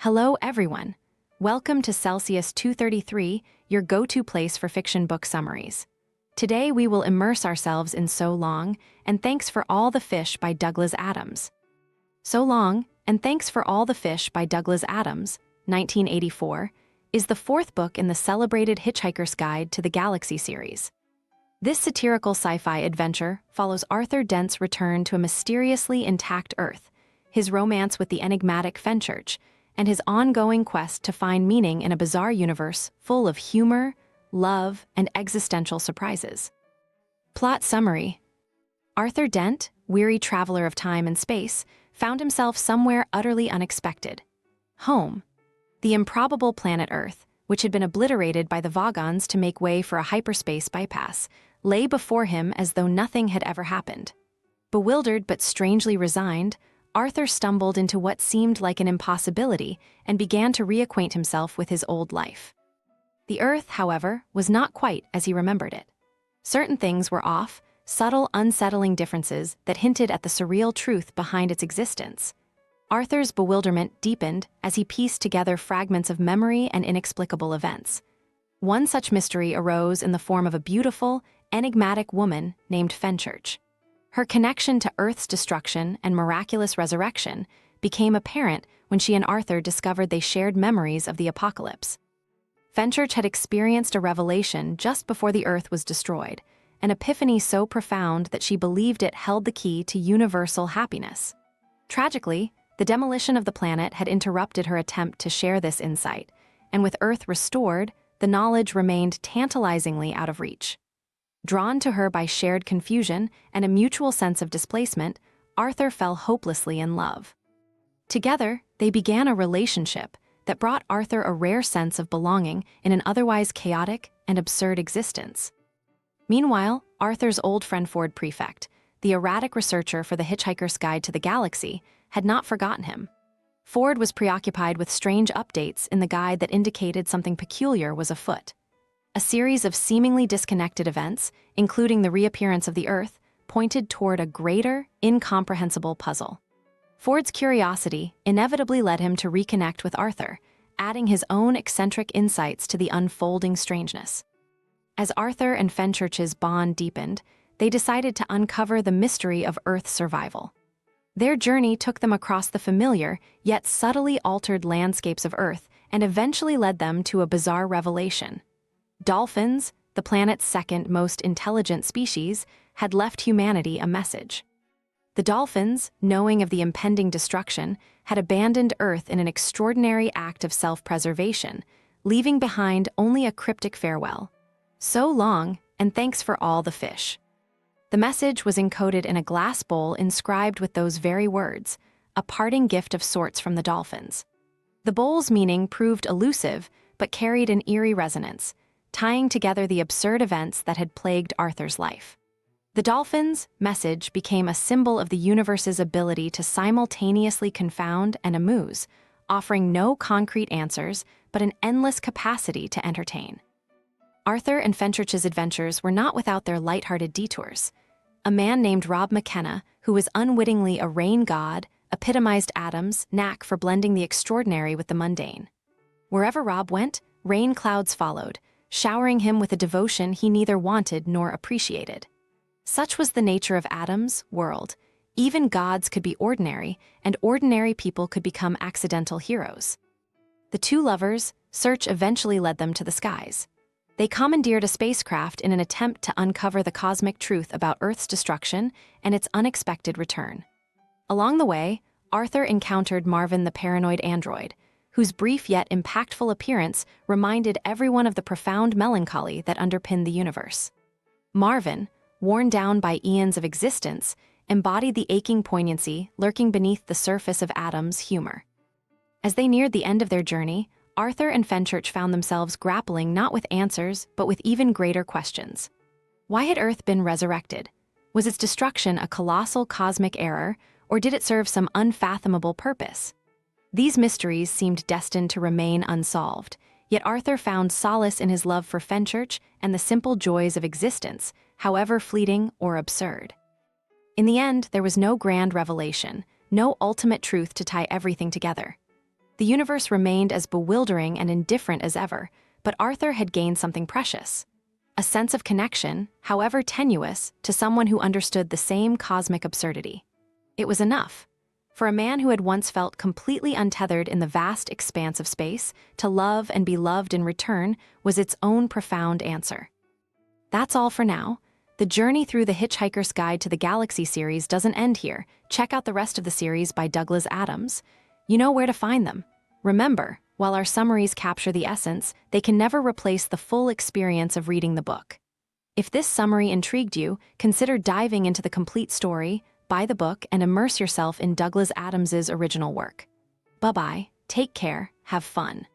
Hello, everyone. Welcome to Celsius 233, your go-to place for fiction book summaries. Today, we will immerse ourselves in So Long, and Thanks for All the Fish by Douglas Adams. So Long, and Thanks for All the Fish by Douglas Adams, 1984, is the fourth book in the celebrated Hitchhiker's Guide to the Galaxy series. This satirical sci-fi adventure follows Arthur Dent's return to a mysteriously intact Earth, his romance with the enigmatic Fenchurch, and his ongoing quest to find meaning in a bizarre universe full of humor, love, and existential surprises. Plot summary: Arthur Dent, weary traveler of time and space, found himself somewhere utterly unexpected. Home. The improbable planet Earth, which had been obliterated by the Vogons to make way for a hyperspace bypass, lay before him as though nothing had ever happened. Bewildered but strangely resigned, Arthur stumbled into what seemed like an impossibility and began to reacquaint himself with his old life. The Earth, however, was not quite as he remembered it. Certain things were off, subtle, unsettling differences that hinted at the surreal truth behind its existence. Arthur's bewilderment deepened as he pieced together fragments of memory and inexplicable events. One such mystery arose in the form of a beautiful, enigmatic woman named Fenchurch. Her connection to Earth's destruction and miraculous resurrection became apparent when she and Arthur discovered they shared memories of the apocalypse. Fenchurch had experienced a revelation just before the Earth was destroyed, an epiphany so profound that she believed it held the key to universal happiness. Tragically, the demolition of the planet had interrupted her attempt to share this insight, and with Earth restored, the knowledge remained tantalizingly out of reach. Drawn to her by shared confusion and a mutual sense of displacement, Arthur fell hopelessly in love. Together, they began a relationship that brought Arthur a rare sense of belonging in an otherwise chaotic and absurd existence. Meanwhile, Arthur's old friend Ford Prefect, the erratic researcher for the Hitchhiker's Guide to the Galaxy, had not forgotten him. Ford was preoccupied with strange updates in the guide that indicated something peculiar was afoot. A series of seemingly disconnected events, including the reappearance of the Earth, pointed toward a greater, incomprehensible puzzle. Ford's curiosity inevitably led him to reconnect with Arthur, adding his own eccentric insights to the unfolding strangeness. As Arthur and Fenchurch's bond deepened, they decided to uncover the mystery of Earth's survival. Their journey took them across the familiar, yet subtly altered landscapes of Earth and eventually led them to a bizarre revelation. Dolphins, the planet's second most intelligent species, had left humanity a message. The dolphins, knowing of the impending destruction, had abandoned Earth in an extraordinary act of self-preservation, leaving behind only a cryptic farewell. So long, and thanks for all the fish. The message was encoded in a glass bowl inscribed with those very words, a parting gift of sorts from the dolphins. The bowl's meaning proved elusive, but carried an eerie resonance, tying together the absurd events that had plagued Arthur's life. The dolphins' message became a symbol of the universe's ability to simultaneously confound and amuse, offering no concrete answers but an endless capacity to entertain. Arthur and Fenchurch's adventures were not without their lighthearted detours. A man named Rob McKenna, who was unwittingly a rain god, epitomized Adams' knack for blending the extraordinary with the mundane. Wherever Rob went, rain clouds followed, showering him with a devotion he neither wanted nor appreciated. Such was the nature of Adams' world. Even gods could be ordinary, and ordinary people could become accidental heroes. The two lovers' search eventually led them to the skies. They commandeered a spacecraft in an attempt to uncover the cosmic truth about Earth's destruction and its unexpected return. Along the way, Arthur encountered Marvin the paranoid android, whose brief yet impactful appearance reminded everyone of the profound melancholy that underpinned the universe. Marvin, worn down by eons of existence, embodied the aching poignancy lurking beneath the surface of Adams' humor. As they neared the end of their journey, Arthur and Fenchurch found themselves grappling not with answers, but with even greater questions. Why had Earth been resurrected? Was its destruction a colossal cosmic error, or did it serve some unfathomable purpose? These mysteries seemed destined to remain unsolved, yet Arthur found solace in his love for Fenchurch and the simple joys of existence, however fleeting or absurd. In the end, there was no grand revelation, no ultimate truth to tie everything together. The universe remained as bewildering and indifferent as ever, but Arthur had gained something precious. A sense of connection, however tenuous, to someone who understood the same cosmic absurdity. It was enough. For a man who had once felt completely untethered in the vast expanse of space, to love and be loved in return was its own profound answer. That's all for now. The journey through the Hitchhiker's Guide to the Galaxy series doesn't end here. Check out the rest of the series by Douglas Adams. You know where to find them. Remember, while our summaries capture the essence, they can never replace the full experience of reading the book. If this summary intrigued you, consider diving into the complete story, buy the book, and immerse yourself in Douglas Adams's original work. Bye-bye, take care, have fun.